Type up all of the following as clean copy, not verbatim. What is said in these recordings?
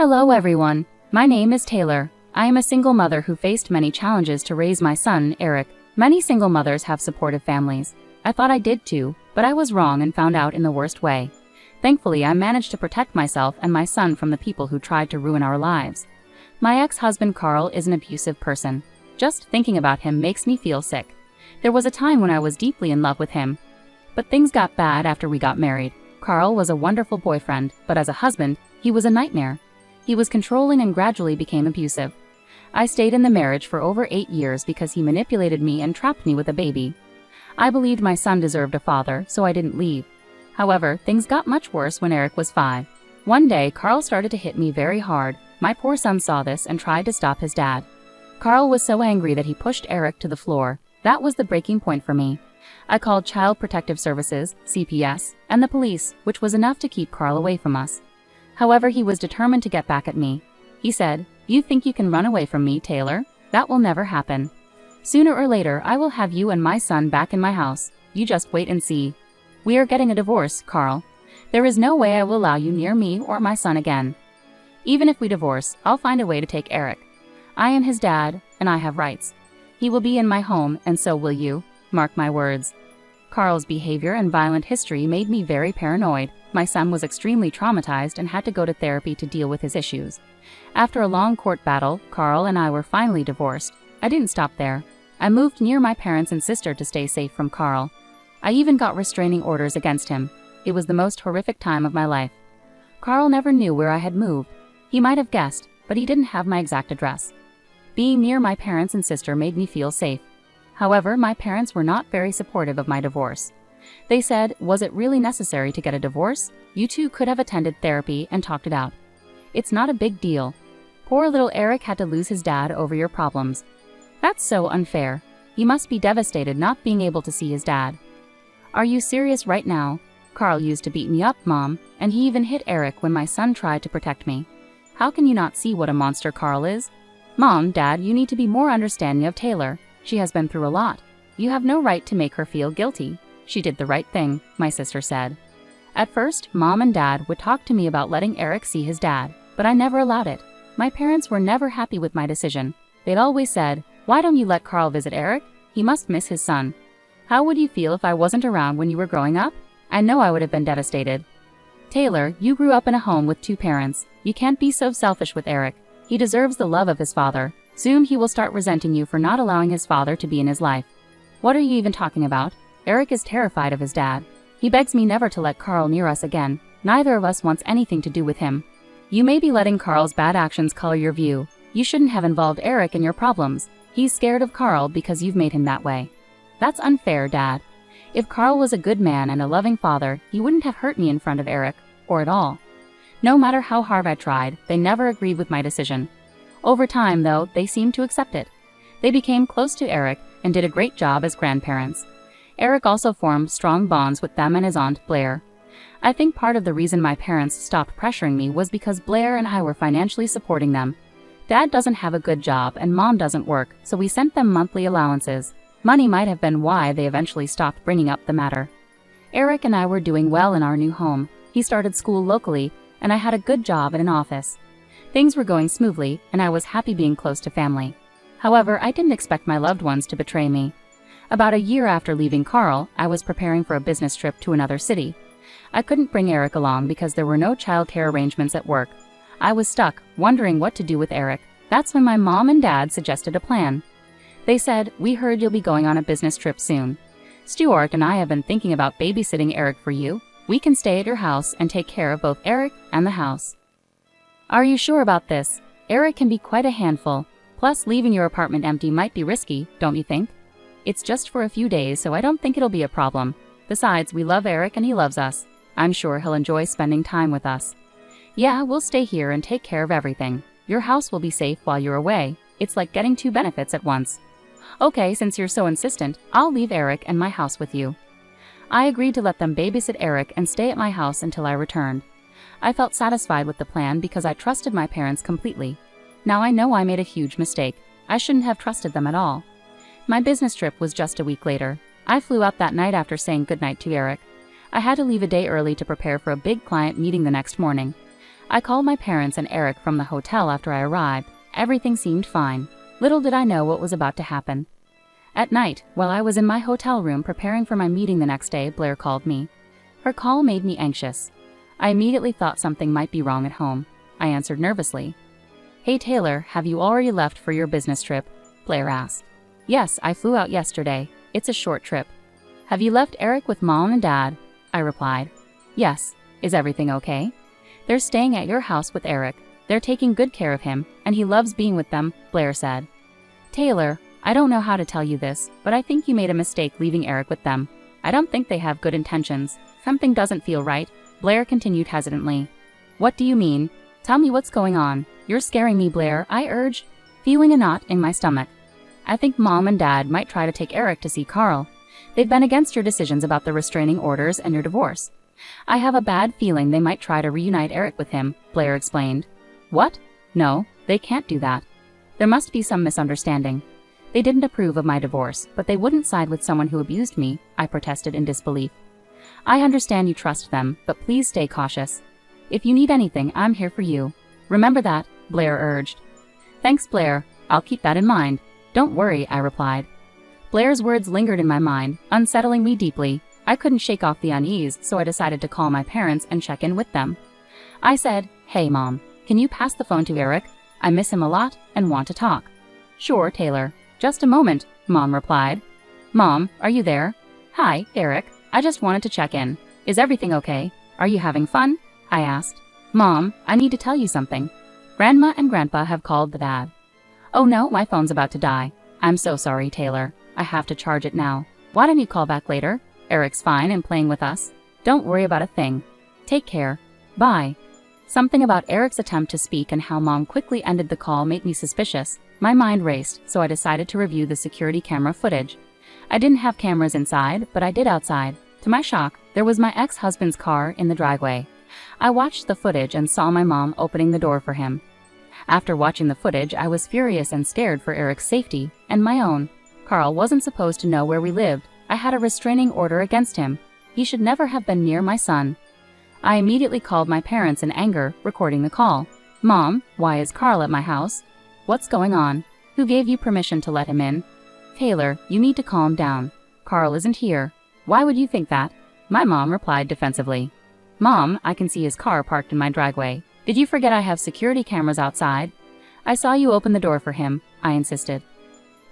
Hello everyone, my name is Taylor. I am a single mother who faced many challenges to raise my son, Eric. Many single mothers have supportive families. I thought I did too, but I was wrong and found out in the worst way. Thankfully, I managed to protect myself and my son from the people who tried to ruin our lives. My ex-husband Carl is an abusive person. Just thinking about him makes me feel sick. There was a time when I was deeply in love with him. But things got bad after we got married. Carl was a wonderful boyfriend, but as a husband, he was a nightmare. He was controlling and gradually became abusive. I stayed in the marriage for over 8 years because he manipulated me and trapped me with a baby. I believed my son deserved a father, so I didn't leave. However, things got much worse when Eric was 5. One day, Carl started to hit me very hard. My poor son saw this and tried to stop his dad. Carl was so angry that he pushed Eric to the floor. That was the breaking point for me. I called Child Protective Services, CPS, and the police, which was enough to keep Carl away from us. However, he was determined to get back at me. He said, "You think you can run away from me, Taylor? That will never happen. Sooner or later, I will have you and my son back in my house. You just wait and see. We are getting a divorce, Carl. There is no way I will allow you near me or my son again. Even if we divorce, I'll find a way to take Eric. I am his dad, and I have rights. He will be in my home, and so will you. Mark my words." Carl's behavior and violent history made me very paranoid. My son was extremely traumatized and had to go to therapy to deal with his issues. After a long court battle, Carl and I were finally divorced. I didn't stop there. I moved near my parents and sister to stay safe from Carl. I even got restraining orders against him. It was the most horrific time of my life. Carl never knew where I had moved. He might have guessed, but he didn't have my exact address. Being near my parents and sister made me feel safe. However, my parents were not very supportive of my divorce. They said, "Was it really necessary to get a divorce? You two could have attended therapy and talked it out. It's not a big deal. Poor little Eric had to lose his dad over your problems. That's so unfair. He must be devastated not being able to see his dad." "Are you serious right now? Carl used to beat me up, Mom, and he even hit Eric when my son tried to protect me. How can you not see what a monster Carl is? Mom, Dad, you need to be more understanding of Taylor. She has been through a lot. You have no right to make her feel guilty. She did the right thing," my sister said. At first, Mom and Dad would talk to me about letting Eric see his dad, but I never allowed it. My parents were never happy with my decision. They'd always said, "Why don't you let Carl visit Eric? He must miss his son." How would you feel if I wasn't around when you were growing up? I know I would have been devastated. Taylor, you grew up in a home with 2 parents. You can't be so selfish with Eric. He deserves the love of his father. Soon he will start resenting you for not allowing his father to be in his life. What are you even talking about? Eric is terrified of his dad. He begs me never to let Carl near us again. Neither of us wants anything to do with him. You may be letting Carl's bad actions color your view. You shouldn't have involved Eric in your problems. He's scared of Carl because you've made him that way. That's unfair, Dad. If Carl was a good man and a loving father, he wouldn't have hurt me in front of Eric, or at all. No matter how hard I tried, they never agreed with my decision. Over time, though, they seemed to accept it. They became close to Eric and did a great job as grandparents. Eric also formed strong bonds with them and his aunt, Blair. I think part of the reason my parents stopped pressuring me was because Blair and I were financially supporting them. Dad doesn't have a good job and Mom doesn't work, so we sent them monthly allowances. Money might have been why they eventually stopped bringing up the matter. Eric and I were doing well in our new home. He started school locally, and I had a good job at an office. Things were going smoothly, and I was happy being close to family. However, I didn't expect my loved ones to betray me. About a year after leaving Carl, I was preparing for a business trip to another city. I couldn't bring Eric along because there were no childcare arrangements at work. I was stuck, wondering what to do with Eric. That's when my mom and dad suggested a plan. They said, "We heard you'll be going on a business trip soon. Stuart and I have been thinking about babysitting Eric for you. We can stay at your house and take care of both Eric and the house." "Are you sure about this? Eric can be quite a handful. Plus, leaving your apartment empty might be risky, don't you think? It's just for a few days, so I don't think it'll be a problem. Besides, we love Eric and he loves us. I'm sure he'll enjoy spending time with us. Yeah, we'll stay here and take care of everything. Your house will be safe while you're away. It's like getting 2 benefits at once." "Okay, since you're so insistent, I'll leave Eric and my house with you." I agreed to let them babysit Eric and stay at my house until I returned. I felt satisfied with the plan because I trusted my parents completely. Now I know I made a huge mistake. I shouldn't have trusted them at all. My business trip was just a week later. I flew out that night after saying goodnight to Eric. I had to leave a day early to prepare for a big client meeting the next morning. I called my parents and Eric from the hotel after I arrived. Everything seemed fine. Little did I know what was about to happen. At night, while I was in my hotel room preparing for my meeting the next day, Blair called me. Her call made me anxious. I immediately thought something might be wrong at home. I answered nervously. "Hey Taylor, have you already left for your business trip?" Blair asked. "Yes, I flew out yesterday. It's a short trip." "Have you left Eric with Mom and Dad?" I replied. "Yes. Is everything okay?" "They're staying at your house with Eric. They're taking good care of him, and he loves being with them," Blair said. "Taylor, I don't know how to tell you this, but I think you made a mistake leaving Eric with them. I don't think they have good intentions. Something doesn't feel right," Blair continued hesitantly. "What do you mean? Tell me what's going on. You're scaring me, Blair," I urged, feeling a knot in my stomach. "I think Mom and Dad might try to take Eric to see Carl. They've been against your decisions about the restraining orders and your divorce. I have a bad feeling they might try to reunite Eric with him," Blair explained. "What? No, they can't do that. There must be some misunderstanding. They didn't approve of my divorce, but they wouldn't side with someone who abused me," I protested in disbelief. "I understand you trust them, but please stay cautious. If you need anything, I'm here for you. Remember that," Blair urged. "Thanks, Blair. I'll keep that in mind." "Don't worry," I replied. Blair's words lingered in my mind, unsettling me deeply. I couldn't shake off the unease, so I decided to call my parents and check in with them. I said, "Hey, Mom, can you pass the phone to Eric? I miss him a lot and want to talk." "Sure, Taylor. Just a moment," Mom replied. "Mom, are you there?" "Hi, Eric. I just wanted to check in. Is everything okay? Are you having fun?" I asked. "Mom, I need to tell you something. Grandma and Grandpa have called the dad." "Oh no, my phone's about to die. I'm so sorry, Taylor. I have to charge it now. Why don't you call back later? Eric's fine and playing with us. Don't worry about a thing. Take care. Bye." Something about Eric's attempt to speak and how Mom quickly ended the call made me suspicious. My mind raced, so I decided to review the security camera footage. I didn't have cameras inside, but I did outside. To my shock, there was my ex-husband's car in the driveway. I watched the footage and saw my mom opening the door for him. After watching the footage, I was furious and scared for Eric's safety and my own. Carl wasn't supposed to know where we lived. I had a restraining order against him. He should never have been near my son. I immediately called my parents in anger, recording the call. "Mom, why is Carl at my house? What's going on? Who gave you permission to let him in?" "Taylor, you need to calm down. Carl isn't here." "Why would you think that?" My mom replied defensively. "Mom, I can see his car parked in my driveway. Did you forget I have security cameras outside?" "I saw you open the door for him," I insisted.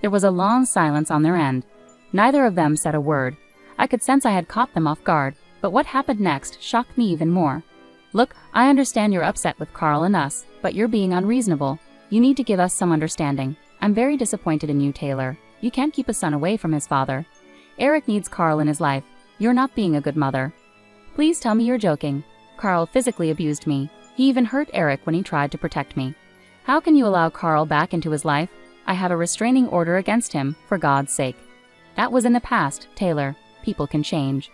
There was a long silence on their end. Neither of them said a word. I could sense I had caught them off guard, but what happened next shocked me even more. "Look, I understand you're upset with Carl and us, but you're being unreasonable. You need to give us some understanding. I'm very disappointed in you, Taylor. You can't keep a son away from his father. Eric needs Carl in his life. You're not being a good mother. Please tell me you're joking. Carl physically abused me. He even hurt Eric when he tried to protect me. How can you allow Carl back into his life? I have a restraining order against him, for God's sake." "That was in the past, Taylor. People can change.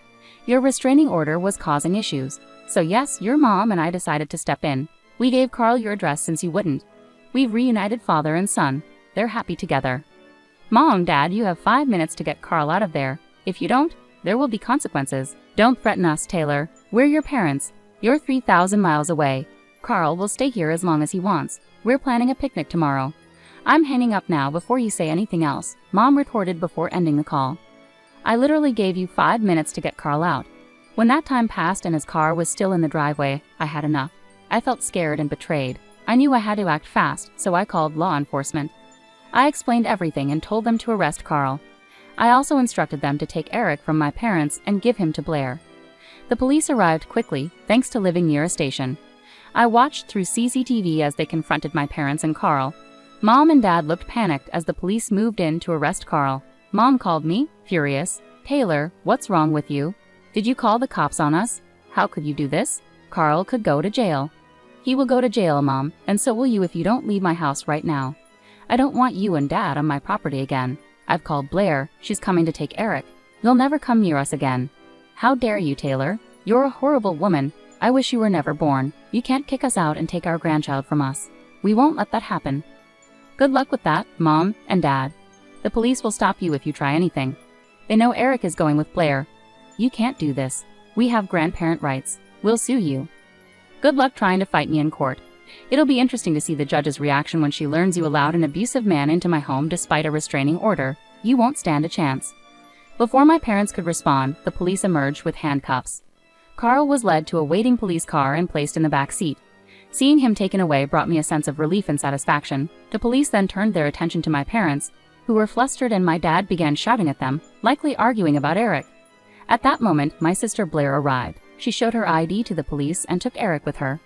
Your restraining order was causing issues. So yes, your mom and I decided to step in. We gave Carl your address since you wouldn't. We've reunited father and son. They're happy together. Mom, Dad, you have 5 minutes to get Carl out of there. If you don't, there will be consequences. Don't threaten us, Taylor. We're your parents. You're 3,000 miles away. Carl will stay here as long as he wants. We're planning a picnic tomorrow." "I'm hanging up now before you say anything else," Mom retorted before ending the call. "I literally gave you 5 minutes to get Carl out. When that time passed and his car was still in the driveway, I had enough. I felt scared and betrayed. I knew I had to act fast, so I called law enforcement. I explained everything and told them to arrest Carl. I also instructed them to take Eric from my parents and give him to Blair. The police arrived quickly, thanks to living near a station. I watched through CCTV as they confronted my parents and Carl. Mom and Dad looked panicked as the police moved in to arrest Carl. Mom called me, furious. "Taylor, what's wrong with you? Did you call the cops on us? How could you do this? Carl could go to jail." "He will go to jail, Mom, and so will you if you don't leave my house right now. I don't want you and Dad on my property again. I've called Blair. She's coming to take Eric. You'll never come near us again." "How dare you, Taylor? You're a horrible woman. I wish you were never born. You can't kick us out and take our grandchild from us. We won't let that happen." "Good luck with that, Mom and Dad. The police will stop you if you try anything. They know Eric is going with Blair. You can't do this. We have grandparent rights. We'll sue you." Good luck trying to fight me in court. It'll be interesting to see the judge's reaction when she learns you allowed an abusive man into my home despite a restraining order. You won't stand a chance." Before my parents could respond, the police emerged with handcuffs. Carl was led to a waiting police car and placed in the back seat. Seeing him taken away brought me a sense of relief and satisfaction. The police then turned their attention to my parents, who were flustered, and my dad began shouting at them, likely arguing about Eric. At that moment, my sister Blair arrived. She showed her ID to the police and took Eric with her.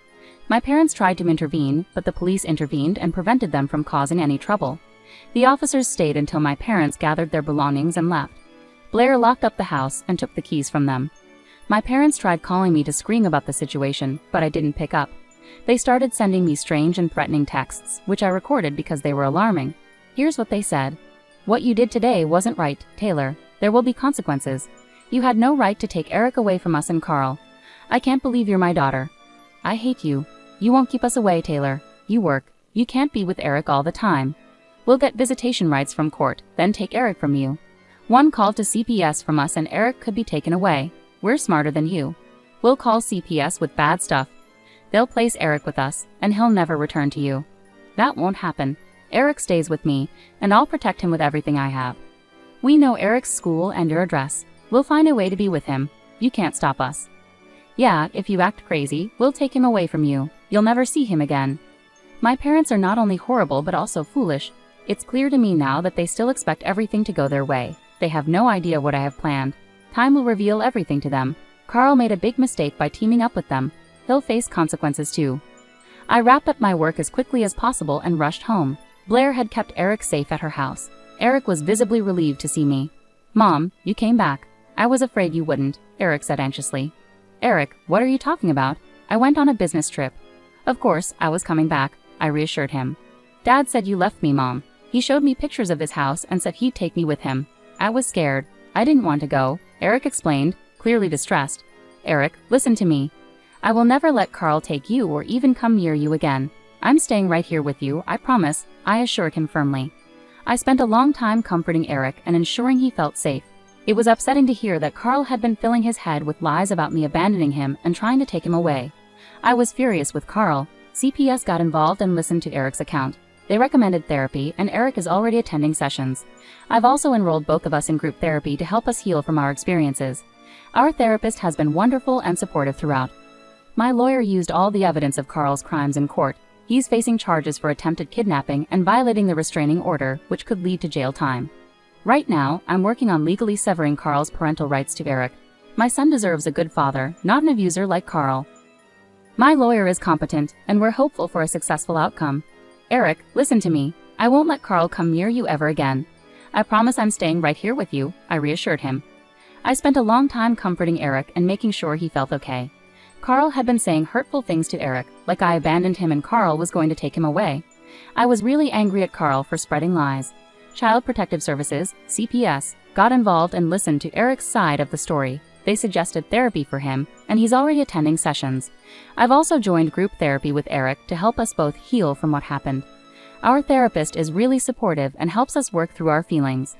My parents tried to intervene, but the police intervened and prevented them from causing any trouble. The officers stayed until my parents gathered their belongings and left. Blair locked up the house and took the keys from them. My parents tried calling me to scream about the situation, but I didn't pick up. They started sending me strange and threatening texts, which I recorded because they were alarming. Here's what they said. "What you did today wasn't right, Taylor. There will be consequences. You had no right to take Eric away from us and Carl. I can't believe you're my daughter. I hate you. You won't keep us away, Taylor. You work. You can't be with Eric all the time. We'll get visitation rights from court, then take Eric from you. One call to CPS from us and Eric could be taken away. We're smarter than you. We'll call CPS with bad stuff. They'll place Eric with us, and he'll never return to you. That won't happen. Eric stays with me, and I'll protect him with everything I have. We know Eric's school and your address. We'll find a way to be with him. You can't stop us. Yeah, if you act crazy, we'll take him away from you. You'll never see him again." My parents are not only horrible but also foolish. It's clear to me now that they still expect everything to go their way. They have no idea what I have planned. Time will reveal everything to them. Carl made a big mistake by teaming up with them. He'll face consequences too. I wrapped up my work as quickly as possible and rushed home. Blair had kept Eric safe at her house. Eric was visibly relieved to see me. "Mom, you came back. I was afraid you wouldn't," Eric said anxiously. "Eric, what are you talking about? I went on a business trip." "Of course, I was coming back," I reassured him. "Dad said you left me, Mom. He showed me pictures of his house and said he'd take me with him. I was scared. I didn't want to go," Eric explained, clearly distressed. "Eric, listen to me. I will never let Carl take you or even come near you again. I'm staying right here with you, I promise," I assured him firmly. I spent a long time comforting Eric and ensuring he felt safe. It was upsetting to hear that Carl had been filling his head with lies about me abandoning him and trying to take him away. I was furious with Carl. CPS got involved and listened to Eric's account. They recommended therapy, and Eric is already attending sessions. I've also enrolled both of us in group therapy to help us heal from our experiences. Our therapist has been wonderful and supportive throughout. My lawyer used all the evidence of Carl's crimes in court. He's facing charges for attempted kidnapping and violating the restraining order, which could lead to jail time. Right now, I'm working on legally severing Carl's parental rights to Eric. My son deserves a good father, not an abuser like Carl. My lawyer is competent, and we're hopeful for a successful outcome. Eric, listen to me. I won't let Carl come near you ever again. I promise I'm staying right here with you, I reassured him. I spent a long time comforting Eric and making sure he felt okay. Carl had been saying hurtful things to Eric, like I abandoned him and Carl was going to take him away. I was really angry at Carl for spreading lies. Child Protective Services, CPS, got involved and listened to Eric's side of the story. They suggested therapy for him, and he's already attending sessions. I've also joined group therapy with Eric to help us both heal from what happened. Our therapist is really supportive and helps us work through our feelings.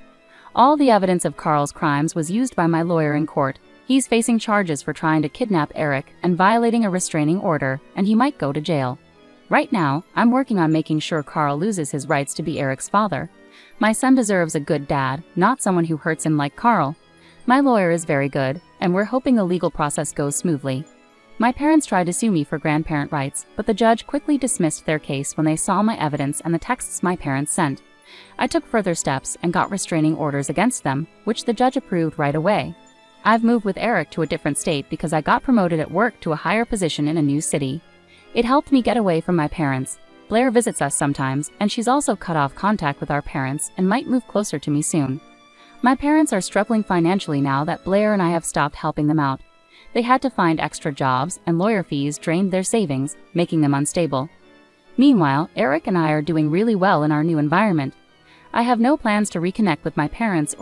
All the evidence of Carl's crimes was used by my lawyer in court. He's facing charges for trying to kidnap Eric and violating a restraining order, and he might go to jail. Right now, I'm working on making sure Carl loses his rights to be Eric's father. My son deserves a good dad, not someone who hurts him like Carl. My lawyer is very good, and we're hoping the legal process goes smoothly. My parents tried to sue me for grandparent rights, but the judge quickly dismissed their case when they saw my evidence and the texts my parents sent. I took further steps and got restraining orders against them, which the judge approved right away. I've moved with Eric to a different state because I got promoted at work to a higher position in a new city. It helped me get away from my parents. Blair visits us sometimes, and she's also cut off contact with our parents and might move closer to me soon. My parents are struggling financially now that Blair and I have stopped helping them out. They had to find extra jobs, and lawyer fees drained their savings, making them unstable. Meanwhile, Eric and I are doing really well in our new environment. I have no plans to reconnect with my parents